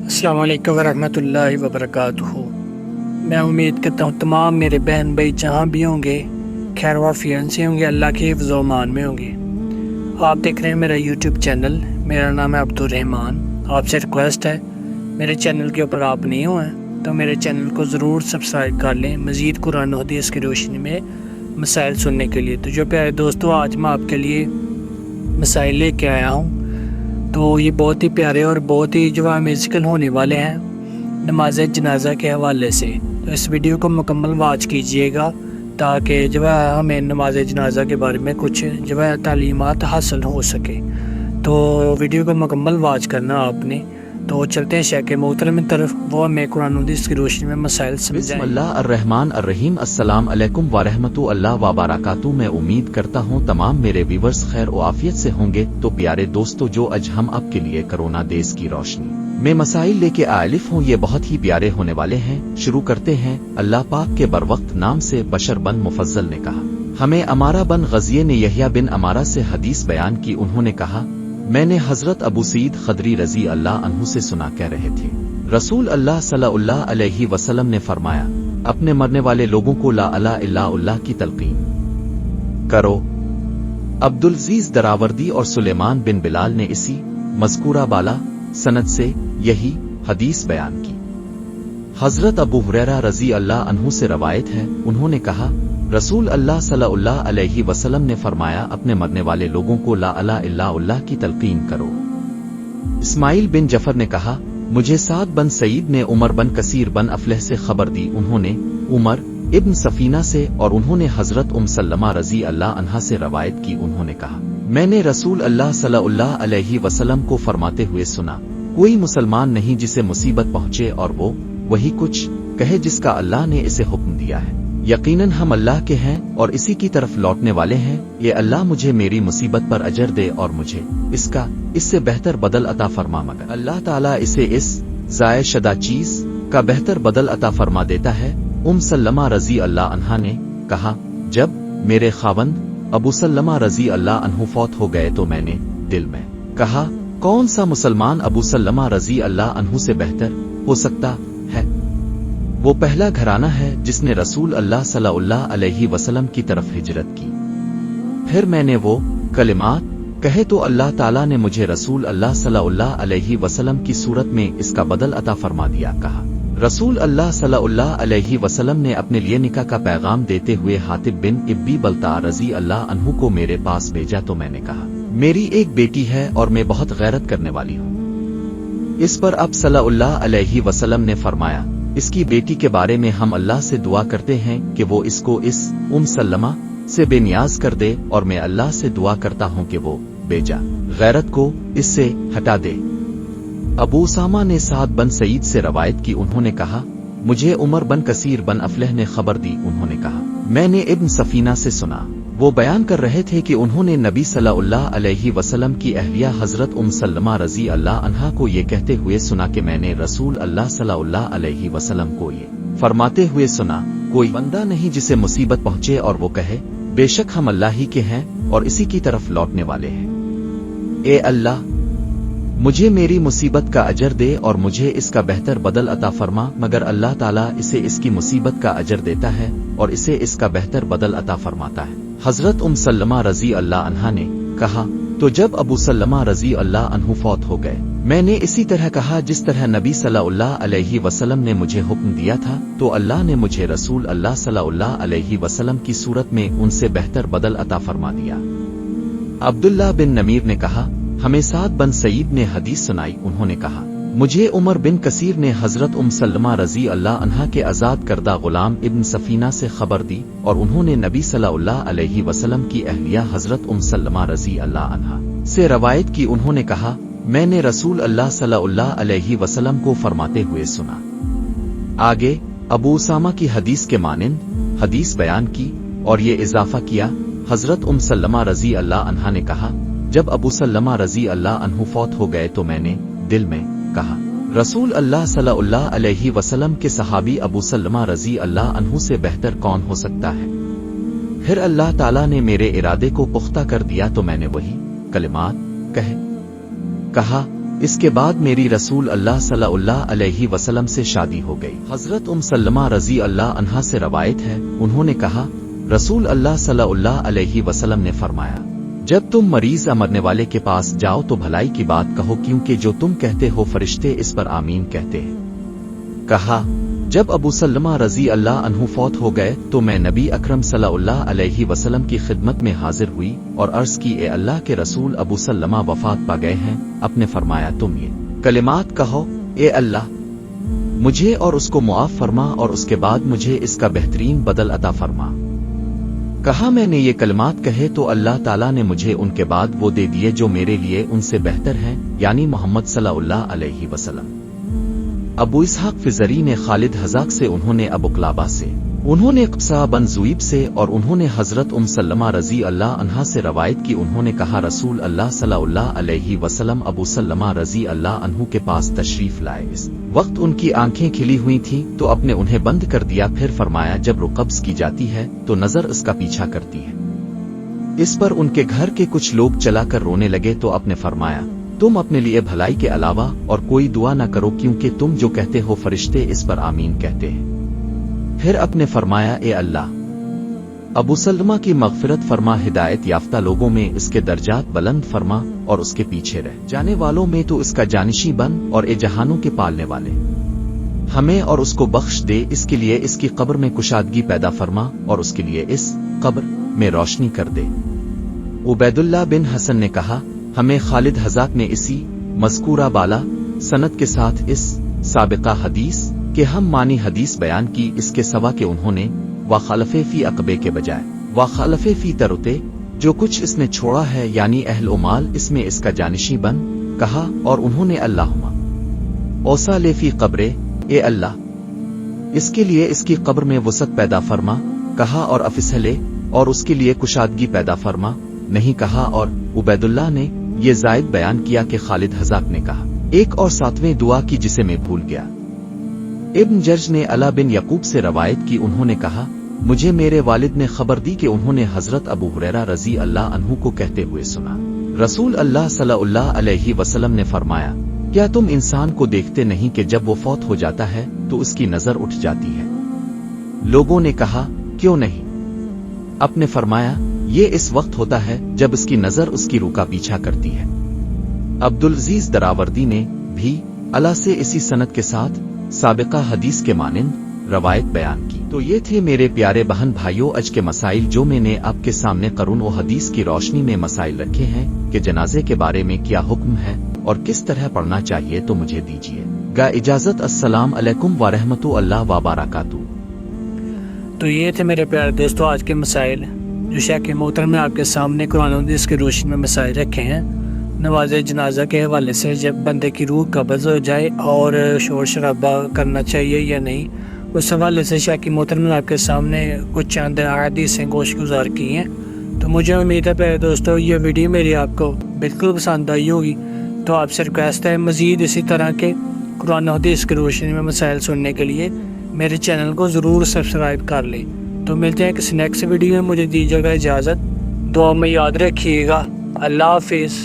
अस्सलाम वालेकुम वरहमतुल्लाहि वबरकातुहू। मैं उम्मीद करता हूँ तमाम मेरे बहन भाई जहाँ भी होंगे खैर वाफियत से होंगे, अल्लाह के हिफ्ज़ व अमान में होंगे। आप देख रहे हैं मेरा यूट्यूब चैनल, मेरा नाम है अब्दुल रहमान। आपसे रिक्वेस्ट है, मेरे चैनल के ऊपर आप नहीं हुए हैं तो मेरे चैनल को ज़रूर सब्सक्राइब कर लें मज़ीद कुरान और हदीस की रोशनी में मसाइल सुनने के लिए। तो जो प्यारे दोस्तों, आज मैं आपके लिए मसाइल लेके आया हूँ। तो ये बहुत ही प्यारे और बहुत ही जो है म्यूज़िकल होने वाले हैं नमाज जनाजा के हवाले से। तो इस वीडियो को मुकम्मल वॉच कीजिएगा ताकि जो है हमें नमाज जनाजा के बारे में कुछ जो है तालीमात हासिल हो सके। तो वीडियो को मुकम्मल वॉच करना आपने। तो चलते हैं शेख मोहतरम की तरफ, वो हमें कुरान और हदीस की रोशनी में मसाइल समझाएं। बिस्मिल्लाह अर्रहमान अर्रहीम। अस्सलाम अलैकुम वरहमतुल्लाह वबरकातुहू। मैं उम्मीद करता हूँ तमाम मेरे व्यूवर्स खैर और आफियत से होंगे। तो प्यारे दोस्तों, जो आज हम आपके लिए कोरोना देश की रोशनी में मसाइल लेके आलिफ हूँ, ये बहुत ही प्यारे होने वाले हैं। शुरू करते हैं। अल्लाह पाक के बरवक्त नाम से बशर बन मुफज्जल ने कहा, हमें अमारा बन गज़िये ने यहया बिन अमारा से हदीस बयान की। उन्होंने कहा, मैंने हजरत अबू सईद खदरी रजी अल्लाह अन्हु से सुना, कह रहे थे रसूल अल्लाह सल्लल्लाहु अलैहि वसल्लम ने फरमाया, अपने मरने वाले लोगों को ला इलाहा इल्लल्लाह की तलकीन करो। अब्दुलजीज दरावर्दी और सुलेमान बिन बिलाल ने इसी मज़कूरा बाला सनद से यही हदीस बयान की। हजरत अबू हुरैरा रजी अल्लाह अन्हु से रवायत है, उन्होंने कहा, रसूल अल्लाह सल्लल्लाहु अलैहि वसल्लम ने फरमाया, अपने मरने वाले लोगों को ला इलाहा इल्लल्लाह की तलकीन करो। इस्माइल बिन जफर ने कहा, मुझे साद बन सईद ने उमर बन कसीर बन अफलह से खबर दी। उन्होंने उमर इब्न सफीना से और उन्होंने हजरत सल्लमा रजी अल्लाह अन्हा से रवायत की। उन्होंने कहा, मैंने रसूल अल्लाह सल्लल्लाहु अलैहि वसल्लम को फरमाते हुए सुना, कोई मुसलमान नहीं जिसे मुसीबत पहुंचे और वो वही कुछ कहे जिसका अल्लाह ने इसे हुक्म दिया है। यकीनन हम अल्लाह के हैं और इसी की तरफ लौटने वाले हैं। ये अल्लाह मुझे मेरी मुसीबत पर अजर दे और मुझे इससे बेहतर बदल अता फरमा, मगर अल्लाह ताला इसे इस ज़ाय शदा चीज का बेहतर बदल अता फरमा देता है। सल्लमा रजी अल्लाह अन्हा ने कहा, जब मेरे खावंद अबू सल्लमा रजी अल्लाह अन्हु फौत हो गए तो मैंने दिल में कहा, कौन सा मुसलमान अबू सल्लमा रजी अल्लाह अन्हु से बेहतर हो सकता है। वो पहला घराना है जिसने रसूल अल्लाह सल्लल्लाहु अलैहि वसल्लम की तरफ हिजरत की। फिर मैंने वो कलिमात कहे तो अल्लाह ताला ने मुझे रसूल अल्लाह सल्लल्लाहु अलैहि वसल्लम की सूरत में इसका बदल अता फरमा दिया। कहा, रसूल अल्लाह सल्लल्लाहु अलैहि वसल्लम ने अपने लिए निकाह का पैगाम देते हुए हातिब बिन इब्बी बलता रजी अल्लाह अन्हु को मेरे पास भेजा तो मैंने कहा, मेरी एक बेटी है और मैं बहुत गैरत करने वाली हूँ। इस पर अब सल्लल्लाहु अलैहि वसल्लम ने फरमाया, इसकी बेटी के बारे में हम अल्लाह से दुआ करते हैं कि वो इसको इस सल्लमा से बेनियाज कर दे, और मैं अल्लाह से दुआ करता हूँ कि वो बेजा गैरत को इससे हटा दे। अबू उसामा ने साद बन सईद से रवायत की। उन्होंने कहा, मुझे उमर बन कसीर बन अफलह ने खबर दी। उन्होंने कहा, मैंने इब्न सफीना से सुना। वो बयान कर रहे थे कि उन्होंने नबी सल्लल्लाहु अलैहि वसल्लम की अहलिया हजरत सल्लमा रजी अल्लाह अन्हा को ये कहते हुए सुना कि मैंने रसूल अल्लाह सल्लल्लाहु अलैहि वसल्लम को ये फरमाते हुए सुना, कोई बंदा नहीं जिसे मुसीबत पहुंचे और वो कहे, बेशक हम अल्लाह ही के हैं और इसी की तरफ लौटने वाले हैं। ए अल्लाह, मुझे मेरी मुसीबत का अजर दे और मुझे इसका बेहतर बदल अता फरमा, मगर अल्लाह ताला इसे इसकी मुसीबत का अजर देता है और इसे इसका बेहतर बदल अता फरमाता है। हजरत सल्लमा रजी अल्लाह अन्हा ने कहा, तो जब अबू सल्लमा रजी अल्लाह अन्हु फौत हो गए, मैंने इसी तरह कहा जिस तरह नबी सल्लल्लाहु अलैहि वसल्लम ने मुझे हुक्म दिया था। तो अल्लाह ने मुझे रसूल अल्लाह सल्लल्लाहु अलैहि वसल्लम की सूरत में उनसे बेहतर बदल अता फरमा दिया। अब्दुल्लाह बिन नमीर ने कहा, हमें साद बन सईद ने हदीस सुनाई। उन्होंने कहा, मुझे उमर बिन कसीर ने हजरत सल्लमा रजी अल्लाह अन्हा के आजाद करदा गुलाम इब्न सफीना से खबर दी, और उन्होंने नबी सल्लल्लाहु अलैहि वसल्लम की अहलिया हजरत सल्लमा रजी अल्लाह अन्हा से रवायत की। उन्होंने कहा, मैंने रसूल अल्लाह सल्लल्लाहु अलैहि वसल्लम को फरमाते हुए सुना। आगे अबू उसामा की हदीस के मानिंद हदीस बयान की और ये इजाफा किया, हजरत सल्लमा रजी अल्लाह अन्हा ने कहा, जब अबू सल्लमा रजी अल्लाह अन्हु फौत हो गए तो मैंने दिल में कहा, रसूल अल्लाह सल्लल्लाहु अलैहि वसल्लम के सहाबी अबू सल्लमा रजी अल्लाह अन्हु से बेहतर कौन हो सकता है। फिर अल्लाह ताला ने मेरे इरादे को पुख्ता कर दिया तो मैंने वही कलिमात कहा, اس کے بعد میری رسول اللہ صلی اللہ علیہ وسلم سے شادی ہو گئی۔ حضرت سلمہ رضی اللہ عنہا سے روایت ہے، انہوں نے کہا رسول اللہ صلی اللہ علیہ وسلم نے فرمایا جب تم مریض یا مرنے والے کے پاس جاؤ تو بھلائی کی بات کہو، کیونکہ جو تم کہتے ہو فرشتے اس پر آمین کہتے ہیں۔ کہا جب ابو سلمہ رضی اللہ عنہ فوت ہو گئے تو میں نبی اکرم صلی اللہ علیہ وسلم کی خدمت میں حاضر ہوئی اور عرض کی اے اللہ کے رسول ابو سلمہ وفات پا گئے ہیں۔ اپنے فرمایا تم یہ کلمات کہو، اے اللہ مجھے اور اس کو معاف فرما اور اس کے بعد مجھے اس کا بہترین بدل عطا فرما۔ کہا میں نے یہ کلمات کہے تو اللہ تعالیٰ نے مجھے ان کے بعد وہ دے دیے جو میرے لیے ان سے بہتر ہیں، یعنی محمد صلی اللہ علیہ وسلم۔ ابو اسحاق فزری نے خالد حذاق سے، انہوں نے ابو قلابہ سے، انہوں نے قبصہ بن زویب سے اور انہوں نے حضرت سلمہ رضی اللہ عنہا سے روایت کی، انہوں نے کہا رسول اللہ صلی اللہ علیہ وسلم ابو سلمہ رضی اللہ عنہ کے پاس تشریف لائے، اس وقت ان کی آنکھیں کھلی ہوئی تھیں تو اپنے انہیں بند کر دیا، پھر فرمایا جب روح قبض کی جاتی ہے تو نظر اس کا پیچھا کرتی ہے۔ اس پر ان کے گھر کے کچھ لوگ چلا کر رونے لگے تو اپنے فرمایا تم اپنے لیے بھلائی کے علاوہ اور کوئی دعا نہ کرو، کیونکہ تم جو کہتے ہو فرشتے اس پر آمین کہتے ہیں۔ پھر اپنے فرمایا اے اللہ ابو سلمہ کی مغفرت فرما، ہدایت یافتہ لوگوں میں اس کے درجات بلند فرما اور اس کے پیچھے رہ جانے والوں میں تو اس کا جانشی بن، اور اے جہانوں کے پالنے والے ہمیں اور اس کو بخش دے، اس کے لیے اس کی قبر میں کشادگی پیدا فرما اور اس کے لیے اس قبر میں روشنی کر دے۔ عبید اللہ بن حسن نے کہا ہمیں خالد حذاق نے اسی مذکورہ بالا سند کے ساتھ اس سابقہ حدیث کے ہم معنی حدیث بیان کی، اس کے سوا کہ انہوں نے وخلف فی عقبے کے بجائے وخلف فی ترتے، جو کچھ اس نے چھوڑا ہے یعنی اہل و مال اس میں اس کا جانشی بن کہا، اور انہوں نے اللہم اوصل فی قبرے، اے اللہ اس کے لیے اس کی قبر میں وسعت پیدا فرما کہا، اور افسلے اور اس کے لیے کشادگی پیدا فرما نہیں کہا، اور عبید اللہ نے یہ زائد بیان کیا کہ خالد حذاق نے کہا ایک اور ساتویں دعا کی جسے میں بھول گیا۔ ابن جرج نے علا بن یعقوب سے روایت کی، انہوں نے کہا مجھے میرے والد نے خبر دی کہ انہوں نے حضرت ابو ہریرہ رضی اللہ عنہ کو کہتے ہوئے سنا رسول اللہ صلی اللہ علیہ وسلم نے فرمایا کیا تم انسان کو دیکھتے نہیں کہ جب وہ فوت ہو جاتا ہے تو اس کی نظر اٹھ جاتی ہے؟ لوگوں نے کہا کیوں نہیں؟ اپنے فرمایا یہ اس وقت ہوتا ہے جب اس کی نظر اس کی روح کا پیچھا کرتی ہے۔ عبدالعزیز دراوردی نے بھی علا سے اسی سند کے ساتھ سابقہ حدیث کے مانند روایت بیان کی۔ تو یہ تھے میرے پیارے بہن بھائیوں اج کے مسائل جو میں نے آپ کے سامنے قرآن و حدیث کی روشنی میں مسائل رکھے ہیں کہ جنازے کے بارے میں کیا حکم ہے اور کس طرح پڑھنا چاہیے، تو مجھے دیجیے گا اجازت۔ السلام علیکم ورحمۃ اللہ وبرکاتہ۔ تو یہ تھے میرے پیارے دوستوں آج کے مسائل جو شیخ محترم نے آپ کے سامنے قرآن و حدیث کی روشنی میں مسائل رکھے ہیں۔ نماز جنازہ کے حوالے سے جب بندے کی روح قبض ہو جائے اور شور شرابہ کرنا چاہیے یا نہیں، اس حوالے سے شیخ محترم نے آپ کے سامنے کچھ چند احادیثیں گوش گزار کی ہیں۔ تو مجھے امید ہے پیارے دوستوں یہ ویڈیو میری آپ کو بالکل پسند آئی ہوگی، تو آپ سے ریکویسٹ ہے مزید اسی طرح کے قرآن و حدیث کی روشنی میں مسائل سننے کے لیے میرے چینل کو ضرور سبسکرائب کر لیں۔ تو ملتے ہیں کسی نیکسٹ ویڈیو میں، مجھے دیجیے گا اجازت، دعا میں یاد رکھیے گا۔ اللہ حافظ۔